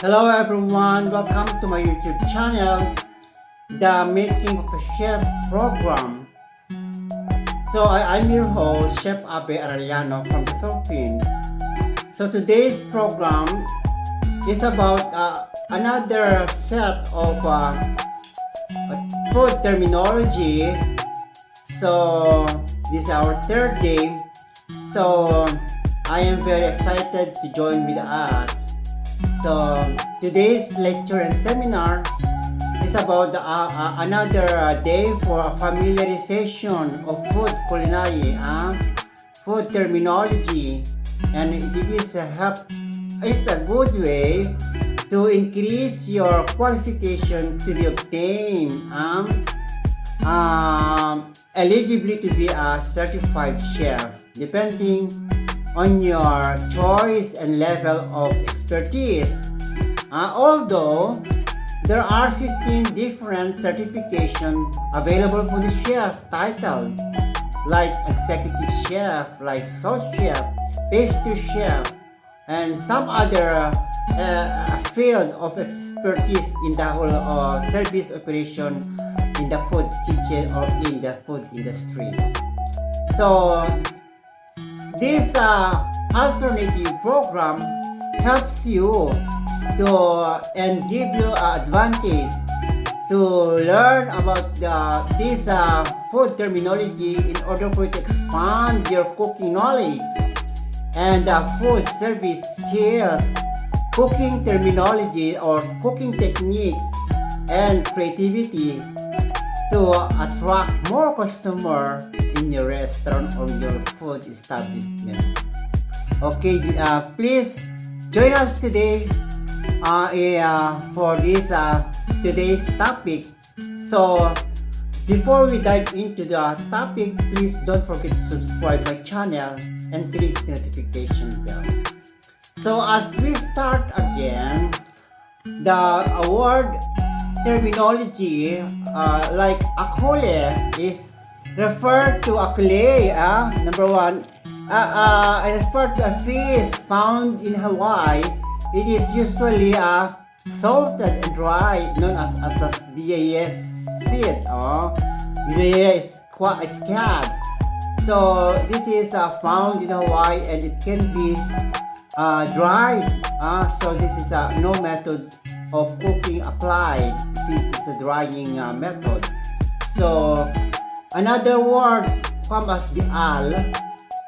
Hello everyone, welcome to my YouTube channel, The Making of a Chef program. I'm your host, Chef Abe Arellano from the Philippines. So today's program is about another set of food terminology. So this is our third day. So I am very excited to join with us. So today's lecture and seminar is about another day for a familiarization of food culinary, food terminology, and it's a good way to increase your qualification to be obtained eligibility to be a certified chef, depending on your choice and level of expertise. Although there are 15 different certifications available for the chef title, like executive chef, like sous chef, pastry chef, and some other field of expertise in the whole service operation in the food kitchen or in the food industry. So this alternative program helps you to and give you advantage to learn about this food terminology in order for you to expand your cooking knowledge and food service skills, cooking terminology or cooking techniques, and creativity to attract more customers in your restaurant or your food establishment. Okay, please join us today for this today's topic. So before we dive into the topic, please don't forget to subscribe my channel and click the notification bell. So as we start again, the word terminology like akole is referred to akole. Number one, I refer to a fish found in Hawaii. It is usually salted and dry, known as a D3a seed. D3a is scared. So this is found in Hawaii and it can be dried. So this is no method of cooking applied. This is a drying method. So another word comes as the al.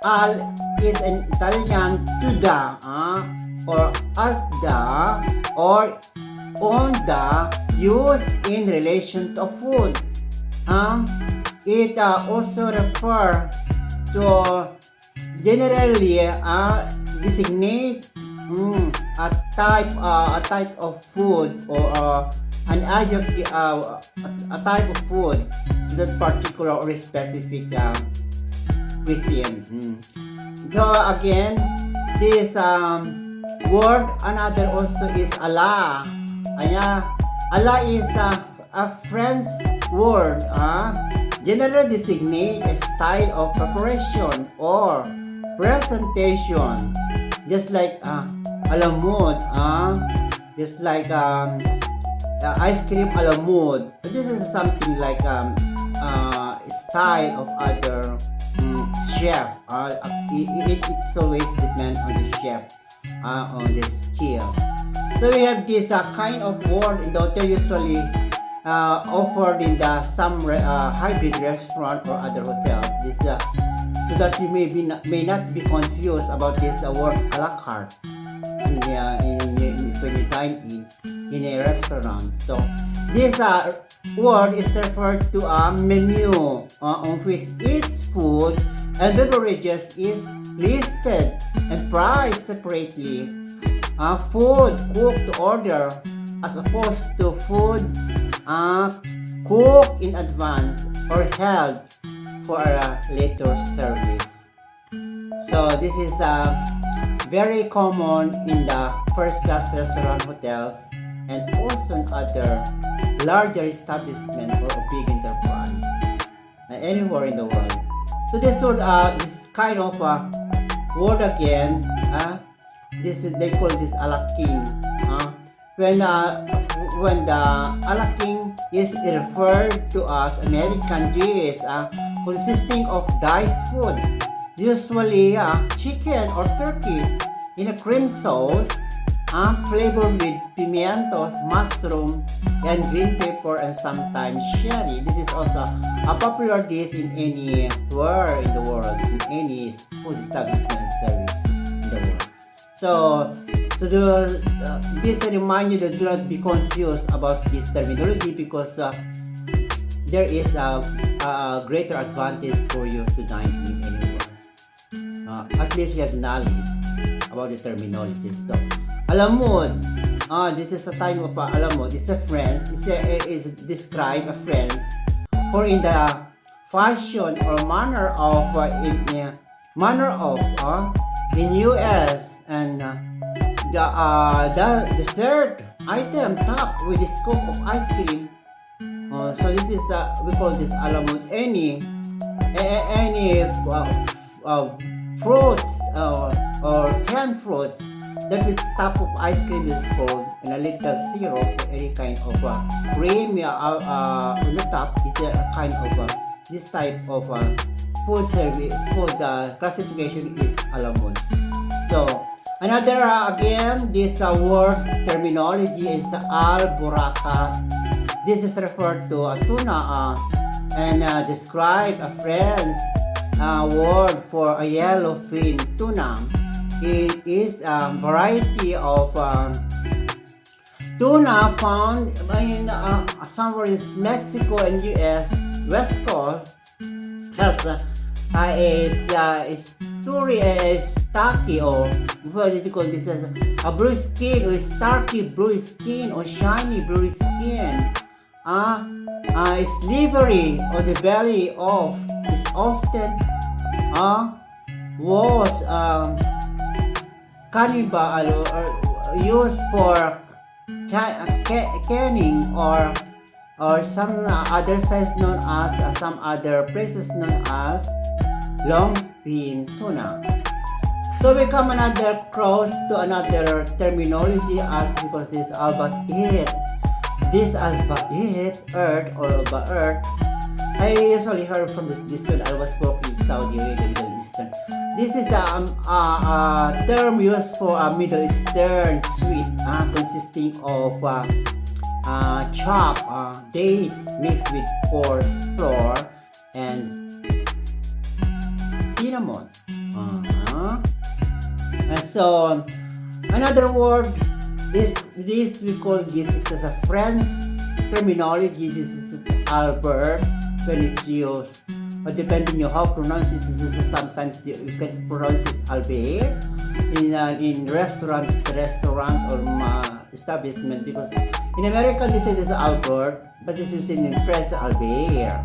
Al is an Italian tuda or alda or onda used in relation to food. It also refers to generally designate a type of food or an adjective, a type of food, that particular or specific cuisine. So again, this word another also is ala. Ala is a French word. Generally designate a style of preparation or presentation, just like a la mode, just like ice cream a la mode. This is something like style of other chef. It's always depends on the chef, on the skill. So we have this kind of word in the usually offered in some hybrid restaurant or other hotels. This so that you may not be confused about this word a la carte when you dine in a restaurant. So this word is referred to a menu on which each food and beverages is listed and priced separately. Food cooked to order as opposed to food cooked in advance or held for a later service. So this is very common in the first class restaurant hotels and also in other larger establishments or big enterprise anywhere in the world. So this word, this kind of word again, they call this a la king. when the alaking is referred to as American dish consisting of diced food, usually chicken or turkey, in a cream sauce, flavored with pimientos, mushroom, and green pepper, and sometimes sherry. This is also a popular dish in anywhere in the world, in any food establishment service in the world. This remind you that do not be confused about this terminology, because there is a greater advantage for you to dine in anywhere. At least you have knowledge about the terminologies. So, alamod, this is a type of alamod. It's a friends. Is describe a friends, or in the fashion or manner of in U.S. and the dessert item topped with the scoop of ice cream. So this is we call this alamod. Any fruits or canned fruits that with top of ice cream is called, and a little syrup or any kind of cream on the top is a kind of this type of food service. Food classification is alamod. So another again, this word terminology is alburaka. This is referred to a tuna and describe a French word for a yellowfin tuna. It is a variety of tuna found in somewhere in Mexico and U.S. West Coast. Has a stocky, or what do you call this, a blue skin, or starky blue skin, or shiny blue skin. Slivery on the belly of is often was cannibal or used for canning or some other size known as some other places known as longfin tuna. So we come another cross to another terminology as because this alba eat. This alba eat earth or alba earth. I usually heard from this when I was working in Saudi Arabia, Middle Eastern. This is a term used for a Middle Eastern sweet consisting of chopped dates mixed with coarse flour and cinnamon. And so another word is this we call this is a French terminology. This is Albert when it's used, but depending on how pronounce it, this is sometimes you can pronounce it Albert in restaurant or establishment, because in American this is Albert, but this is in French Albert.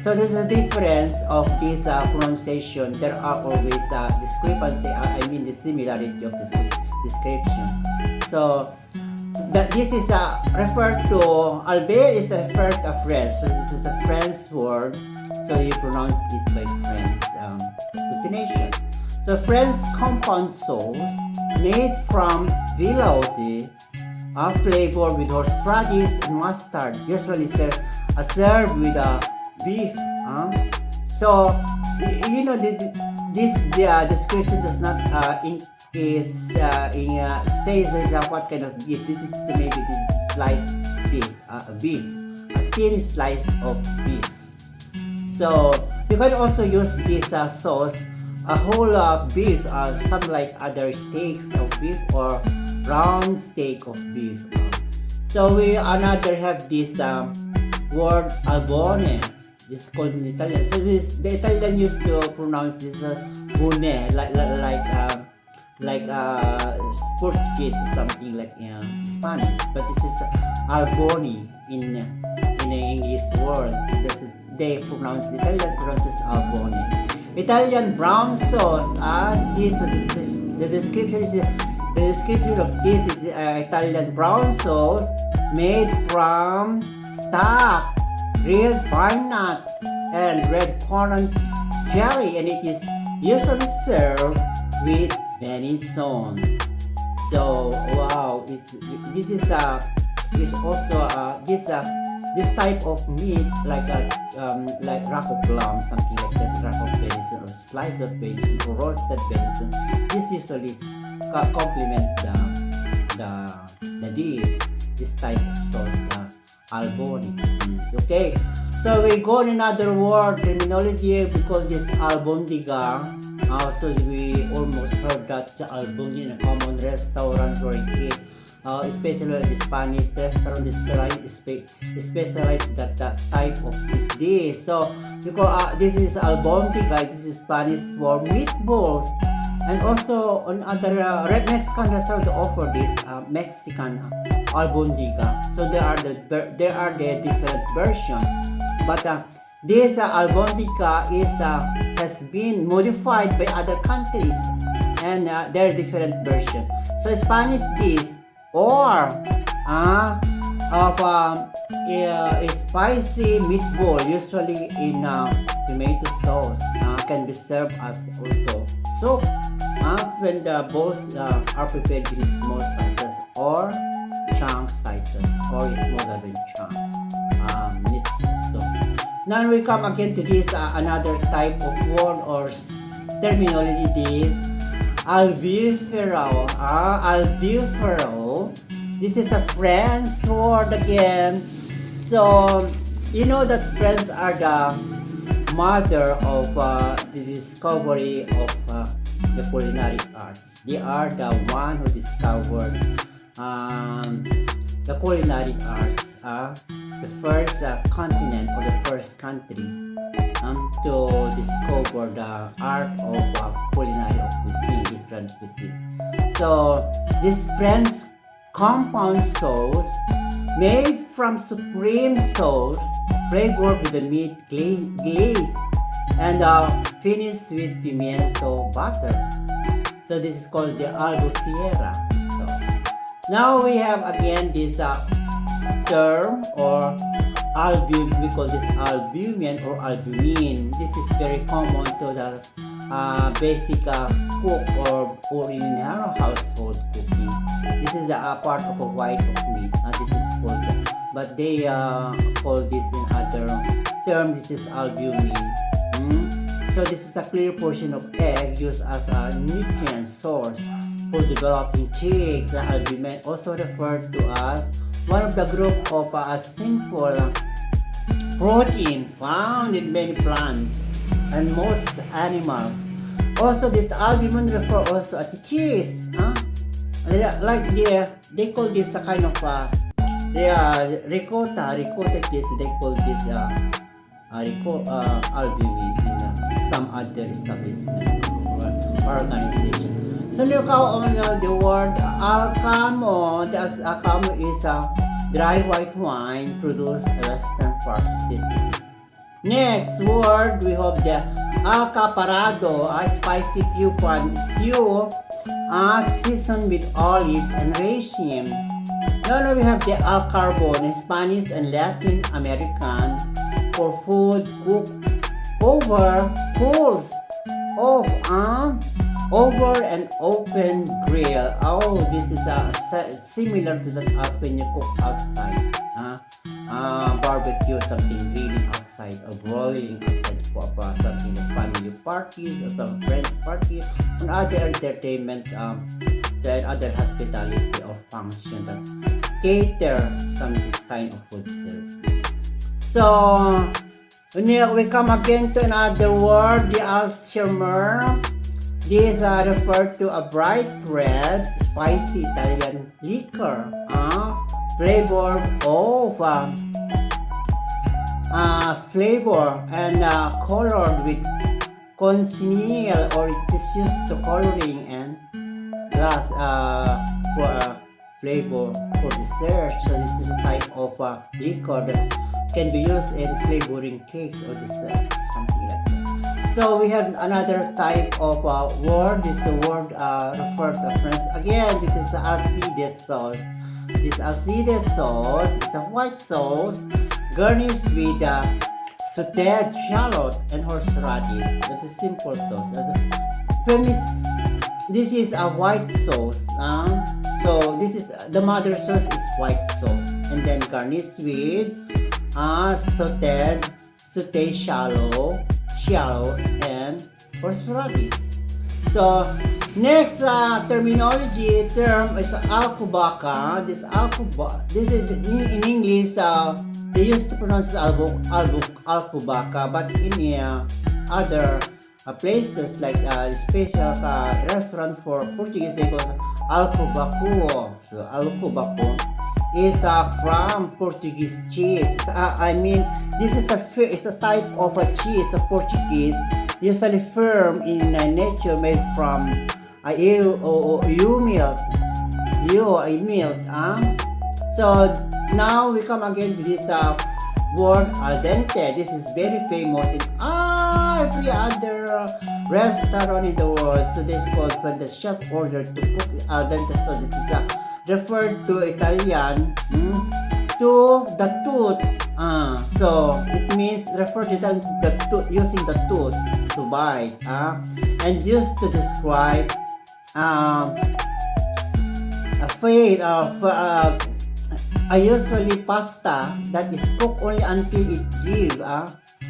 So there's a difference of this pronunciation. There are always discrepancy. I mean the similarity of this description. So this is referred to Albert is referred to French. So this is a French word. So you pronounce it by French pronunciation. So French compound sauce made from velouté, flavored with horseradish and mustard, usually served with beef. So you know this description does not says what kind of beef. This is maybe this is sliced beef, a thin slice of beef. So you can also use this sauce a whole beef, some like other steaks of beef or round steak of beef. So we another have this word albone. This is called in Italian. So the Italian used to pronounce this bone like Portuguese or something like Spanish, but this is albone in the English word. This is, they pronounce the Italian pronounces albone. Italian brown sauce. The description of this is Italian brown sauce made from stock, grilled pine nuts, and red currant jelly, and it is usually served with venison. So wow, this is also this type of meat like rack of lamb, something like that, rack of venison or slice of venison or roasted venison. This usually complement the dish. This type of sauce, alboni. Okay, so we go in another word terminology. We call this albondiga. So we almost heard that alboni in a common restaurant where it eat. Especially the Spanish restaurant is specialized that type of this dish. So because this is albondiga, this is Spanish for meatballs, and also on other Mexican restaurant offer this Mexican albondiga. So there are the different version, but this albondiga has been modified by other countries, and there are different version. So Spanish dish or of a spicy meatball, usually in tomato sauce, can be served as also soup when the balls are prepared in small sizes or chunk sizes or smaller than chunk meat. So now we come again to this another type of word or terminology, albufero. Albufero. This is a French word again. So you know that French are the mother of the discovery of the culinary arts. They are the one who discovered the culinary arts. The first continent or the first country to discover the art of culinary of cuisine, different cuisine. So this French compound sauce made from supreme sauce flavored with the meat glaze and finished with pimiento butter. So this is called the albufera. So now we have again this term or we call this albumin or albumin. This is very common to the basic cook or in household cooking. This is the part of a white of meat. This is called, but they call this in other term. This is albumin. So this is the clear portion of egg used as a nutrient source for developing chicks. The albumin also referred to as one of the group of a simple protein found in many plants and most animals. Also, this albumin refer also to cheese. Like they call this a kind of ricotta cheese. They call this albumin in some other establishment or organization. So look how on the word alcamo. The alcamo is a dry white wine produced in western part of Sicily. Next word, we have the alcaparado, a spicy coupon stew seasoned with olives and raisin. Now we have the alcarbon, Spanish and Latin American, for food cooked over coals of over an open grill. Oh, this is similar to that when you cook outside. Barbecue, something grilling outside or broiling outside for something like family parties or some friends parties and other entertainment, then other hospitality or function that cater some this kind of food service. So we come again to another word, the alchemy. These are referred to a bright red, spicy Italian liquor, flavor of flavor and colored with conceal or it is used to coloring and plus for flavor for dessert. So this is a type of liquor that can be used in flavoring cakes or desserts, something like that. So we have another type of word. This is the word referred to French. Again, this is acide sauce. This acide sauce is a white sauce garnished with sauteed shallot and horseradish. That's a simple sauce. this is a white sauce. So this is the mother sauce is white sauce, and then garnished with sauteed shallow and horseradish. So next terminology term is alcobaca. This is in English. They used to pronounce it alcobaca, but in other places like special restaurant for Portuguese, they call it alcobaco. So alcobaco is from Portuguese cheese. This is a type of a cheese of Portuguese, usually firm in nature, made from ewe milk. So now we come again to this word al dente. This is very famous in every other restaurant in the world. So this is called when the chef ordered to cook al dente. So this is referred to Italian to the tooth. So it means refer to the tooth, using the tooth to bite, and used to describe a fate of usually pasta that is cooked only until it gives a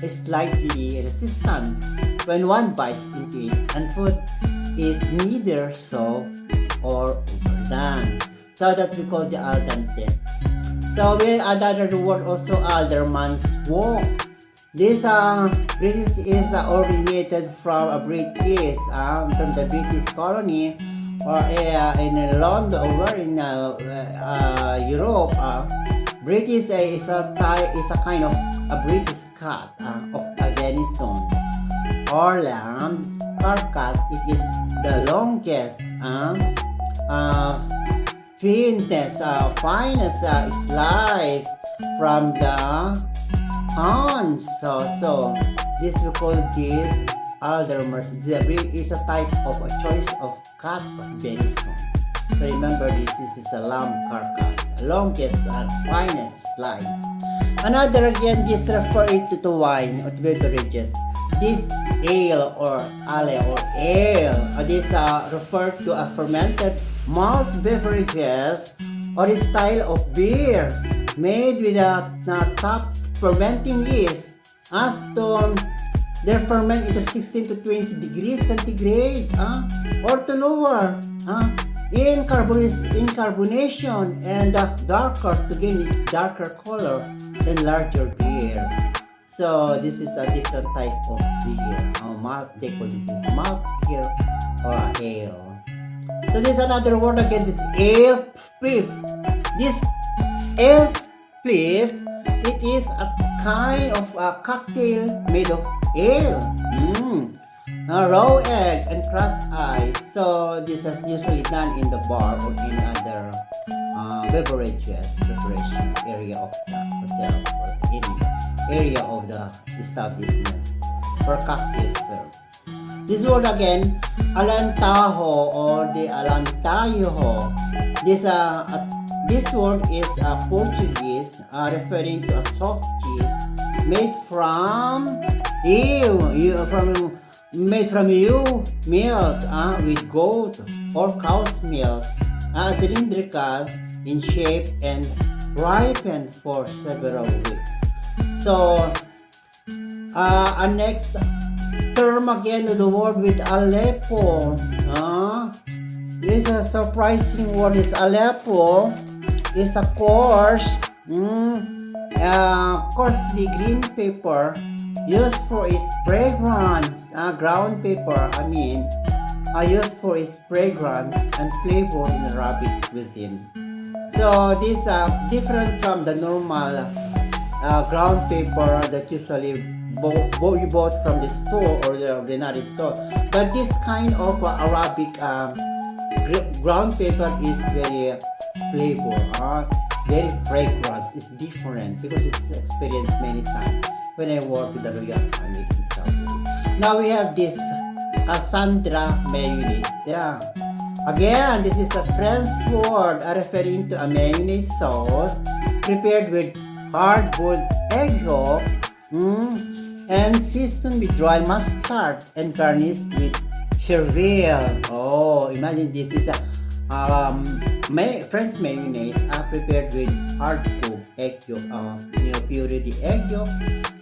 slightly resistance when one bites into it, and food is neither soft or overdone. So that we call the al dente. So we add another word also, alderman's walk. This British is originated from a British from the British colony, or in London, or in Europe. British is a kind of a British cat of a venison or lamb carcass. It is the longest, finest slice from the horns. So this we call this aldermers. This is a type of a choice of cat of venison. So remember, this is a lamb carcass, longest and finest slice. Another again, this refer it to wine or beverages. This ale or ale, this refer to a fermented malt beverages or a style of beer made with a top fermenting yeast as to they ferment into 16 to 20 degrees centigrade or to lower in carbonation and darker to gain darker color than larger beer. So this is a different type of beer. Malt, they call this is malt beer or ale. So this is another word again, this ale spliff. This ale spliff, it is a kind of a cocktail made of ale, raw egg and crushed ice. So this is usually done in the bar or in other beverages preparation area of the hotel or in area of the establishment for cocktail serve. This word again, alantaho or the alantayo. This word is Portuguese, referring to a soft cheese made from ewe milk with goat or cow's milk, cylindrical in shape and ripened for several weeks. So, next term again, the word with Aleppo. This is a surprising word. Is Aleppo is a coarse, costly green paper used for its fragrance. Ground paper, used for its fragrance and flavor in Arabic cuisine. So this different from the normal ground paper that usually you bought from the store or the ordinary store. But this kind of Arabic ground paper is very flavor, very fragrance. It's different because it's experienced many times when I work with the royal family in Saudi. Now we have this Cassandra mayonnaise. Yeah. Again, this is a French word referring to a mayonnaise sauce prepared with hard-boiled egg yolk and seasoned with dry mustard and garnished with cereal. Oh, imagine this is a French mayonnaise prepared with hard-cooked egg yolk, puree the egg yolk,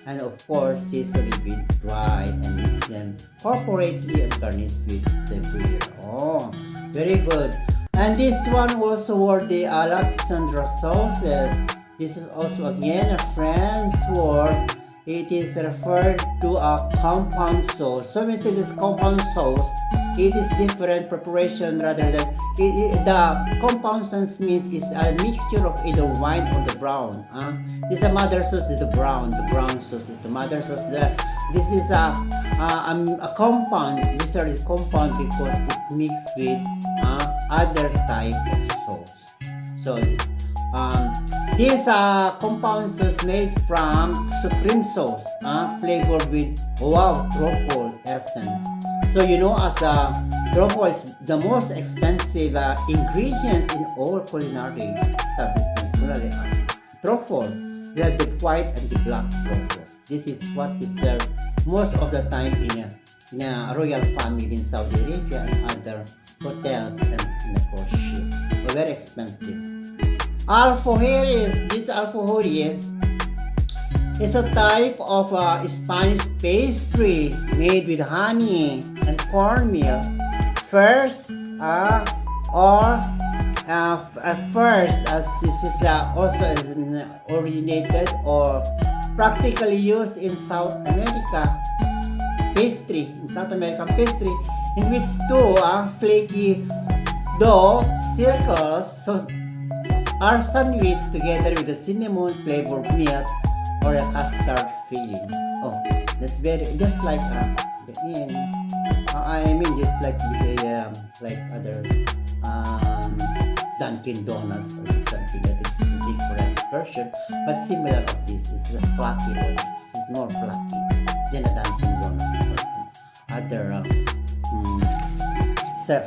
and of course seasoned with dry and mix them corporately and garnished with cereal. Oh, very good. And this one also were the Alexandra sauces. This is also again a French word. It is referred to a compound sauce. So when we say this compound sauce, it is different preparation rather than the compound sauce means is a mixture of either white or the brown. This is a mother sauce is the brown sauce is the mother sauce. This is a compound. This is compound because it's mixed with other type of sauce. So this compound sauce made from supreme sauce, flavored with truffle essence. So you know, as truffle is the most expensive ingredients in all culinary establishments. Truffle, we have the white and the black truffle. This is what we serve most of the time in a royal family in Saudi Arabia and other hotels and in a cruise ship. So very expensive. Alfajores. This alfajores is a type of Spanish pastry made with honey and cornmeal. First, as this is also originated or practically used in South American pastry, in which two flaky dough circles are sandwiched together with a cinnamon flavored milk or a custard filling. Oh, that's very just like just like this, like other Dunkin' Donuts or something. I think it's a different version, but similar of this. This is a flaky one. This is more flaky than a Dunkin' Donuts or other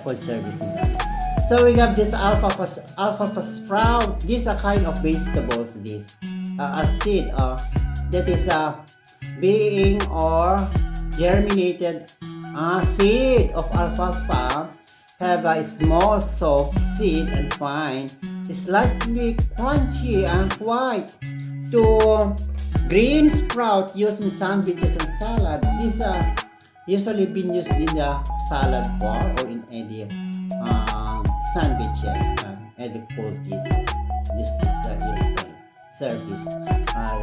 food service in that. So we have this alfalfa sprout. These are kind of vegetables. This a seed that is being or germinated seed of alfalfa have a small soft seed and fine, slightly crunchy and white to green sprout used in sandwiches and salad. These are usually been used in the salad bar or in any sandwiches and the cold dishes. This is usually serve this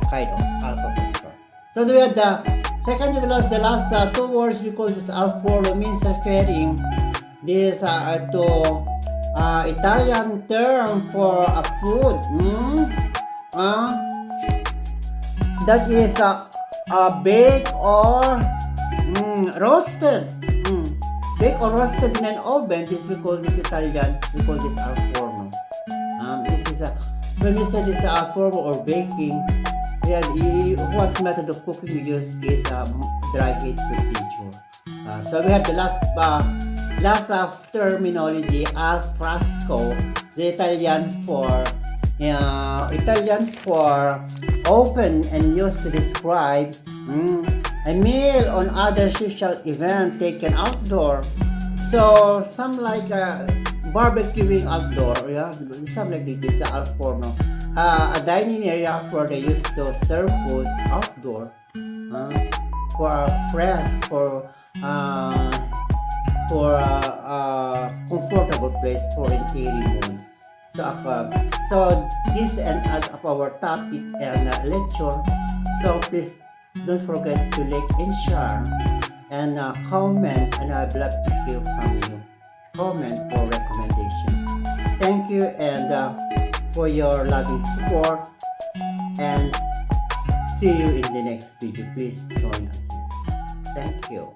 kind of alfalfa sprout. So we have the second to the last two words we call this alforno, means referring this to Italian term for a food that is baked or roasted. Baked or roasted in an oven. This we call this Italian. We call this alforno. This is when we say this alforno or baking. What method of cooking we use is dry heat procedure. So we have the last terminology, al fresco, the Italian for open and used to describe a meal on other social event taken outdoor. So some like barbecuing outdoor, some like this al forno. A dining area where they used to serve food outdoor for a fresh, for comfortable place for an airy mood. So this ends up our topic and lecture. So please don't forget to like and share and comment, and I'd love to hear from you. Comment or recommendation. Thank you and for your loving support, and see you in the next video. Please join again. Thank you.